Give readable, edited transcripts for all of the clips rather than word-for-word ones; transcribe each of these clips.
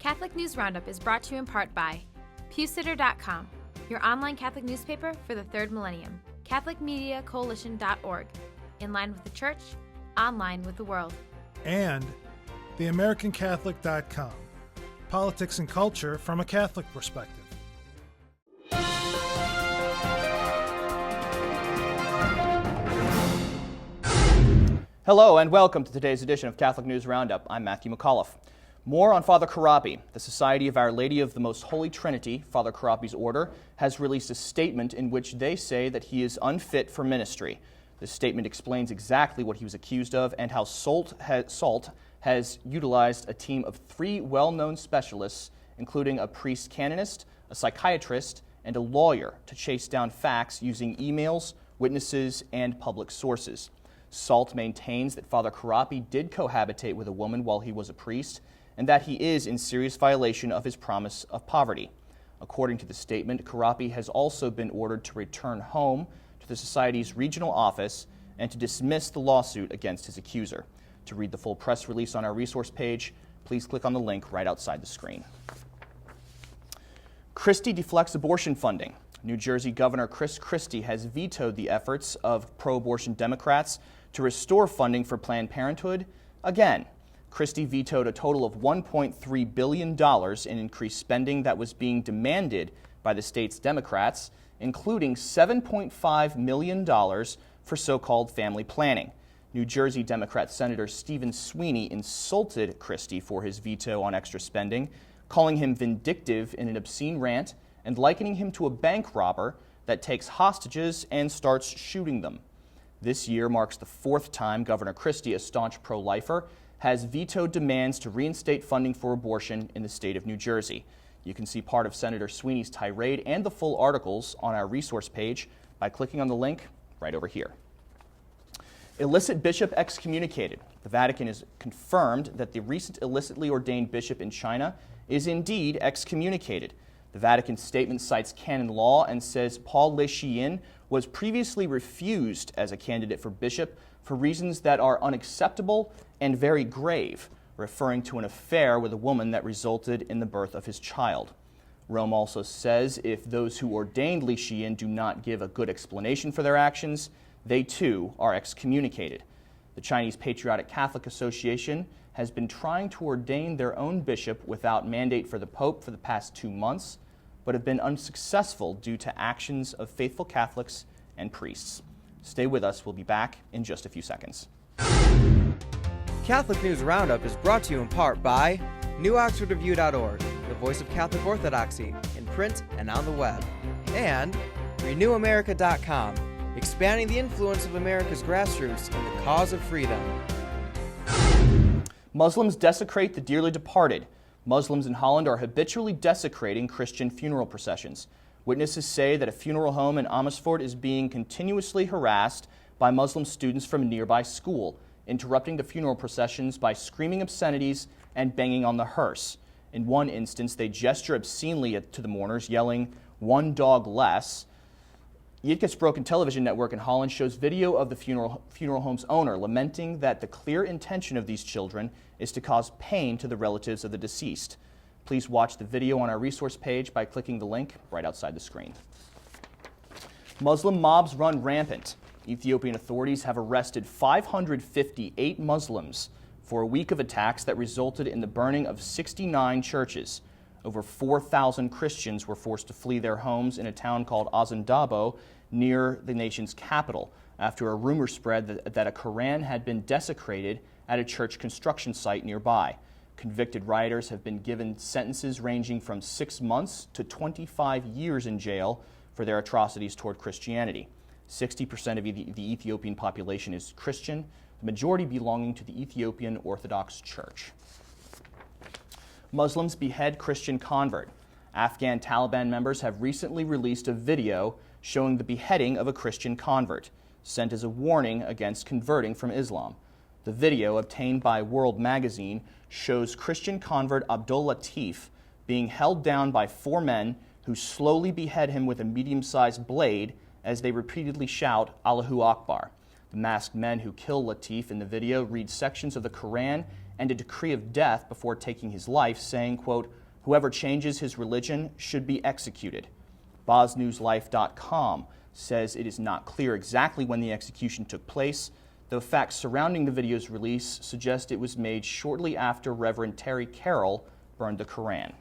Catholic News Roundup is brought to you in part by PewSitter.com, your online Catholic newspaper for the third millennium, CatholicMediaCoalition.org, in line with the Church, online with the world. And TheAmericanCatholic.com, politics and culture from a Catholic perspective. Hello and welcome to today's edition of Catholic News Roundup. I'm Matthew McAuliffe. More on Father Corapi. The Society of Our Lady of the Most Holy Trinity, Father Corapi's order, has released a statement in which they say that he is unfit for ministry. The statement explains exactly what he was accused of and how SALT has utilized a team of 3 well-known specialists, including a priest canonist, a psychiatrist, and a lawyer, to chase down facts using emails, witnesses, and public sources. SALT maintains that Father Corapi did cohabitate with a woman while he was a priest, and that he is in serious violation of his promise of poverty. According to the statement, Corapi has also been ordered to return home to the Society's regional office and to dismiss the lawsuit against his accuser. To read the full press release on our resource page, please click on the link right outside the screen. Christie deflects abortion funding. New Jersey Governor Christie has vetoed the efforts of pro-abortion Democrats to restore funding for Planned Parenthood again. Christie vetoed a total of $1.3 billion in increased spending that was being demanded by the state's Democrats, including $7.5 million for so-called family planning. New Jersey Democrat Senator Stephen Sweeney insulted Christie for his veto on extra spending, calling him vindictive in an obscene rant and likening him to a bank robber that takes hostages and starts shooting them. This year marks the 4th time Governor Christie, a staunch pro-lifer, has vetoed demands to reinstate funding for abortion in the state of New Jersey. You can see part of Senator Sweeney's tirade and the full articles on our resource page by clicking on the link right over here. Illicit bishop excommunicated. The Vatican has confirmed that the recent illicitly ordained bishop in China is indeed excommunicated. The Vatican statement cites canon law and says Paul Le Chien was previously refused as a candidate for bishop for reasons that are unacceptable and very grave, referring to an affair with a woman that resulted in the birth of his child. Rome also says if those who ordained Le Chien do not give a good explanation for their actions, they too are excommunicated. The Chinese Patriotic Catholic Association has been trying to ordain their own bishop without mandate for the Pope for the past 2 months, but have been unsuccessful due to actions of faithful Catholics and priests. Stay with us. We'll be back in just a few seconds. Catholic News Roundup is brought to you in part by NewOxfordReview.org, the voice of Catholic Orthodoxy, in print and on the web, and RenewAmerica.com, expanding the influence of America's grassroots in the cause of freedom. Muslims desecrate the dearly departed. Muslims in Holland are habitually desecrating Christian funeral processions. Witnesses say that a funeral home in Amersfoort is being continuously harassed by Muslim students from a nearby school, interrupting the funeral processions by screaming obscenities and banging on the hearse. In one instance, they gesture obscenely to the mourners, yelling, "One dog less." Broken television network in Holland shows video of the funeral home's owner lamenting that the clear intention of these children is to cause pain to the relatives of the deceased. Please watch the video on our resource page by clicking the link right outside the screen. Muslim mobs run rampant. Ethiopian authorities have arrested 558 Muslims for a week of attacks that resulted in the burning of 69 churches. Over 4,000 Christians were forced to flee their homes in a town called Azandabo near the nation's capital after a rumor spread that a Quran had been desecrated at a church construction site nearby. Convicted rioters have been given sentences ranging from 6 months to 25 years in jail for their atrocities toward Christianity. 60% of the Ethiopian population is Christian, the majority belonging to the Ethiopian Orthodox Church. Muslims behead Christian convert. Afghan Taliban members have recently released a video showing the beheading of a Christian convert, sent as a warning against converting from Islam. The video, obtained by World Magazine, shows Christian convert Abdul Latif being held down by 4 men who slowly behead him with a medium-sized blade as they repeatedly shout, "Allahu Akbar." The masked men who kill Latif in the video read sections of the Quran and a decree of death before taking his life, saying, quote, "Whoever changes his religion should be executed." BozNewsLife.com says it is not clear exactly when the execution took place, though facts surrounding the video's release suggest it was made shortly after Reverend Terry Carroll burned the Koran.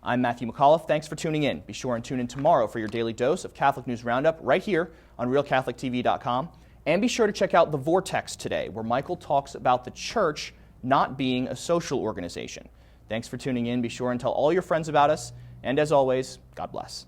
I'm Matthew McAuliffe. Thanks for tuning in. Be sure and tune in tomorrow for your daily dose of Catholic News Roundup right here on RealCatholicTV.com. And be sure to check out The Vortex today, where Michael talks about the church not being a social organization. Thanks for tuning in. Be sure and tell all your friends about us. And as always, God bless.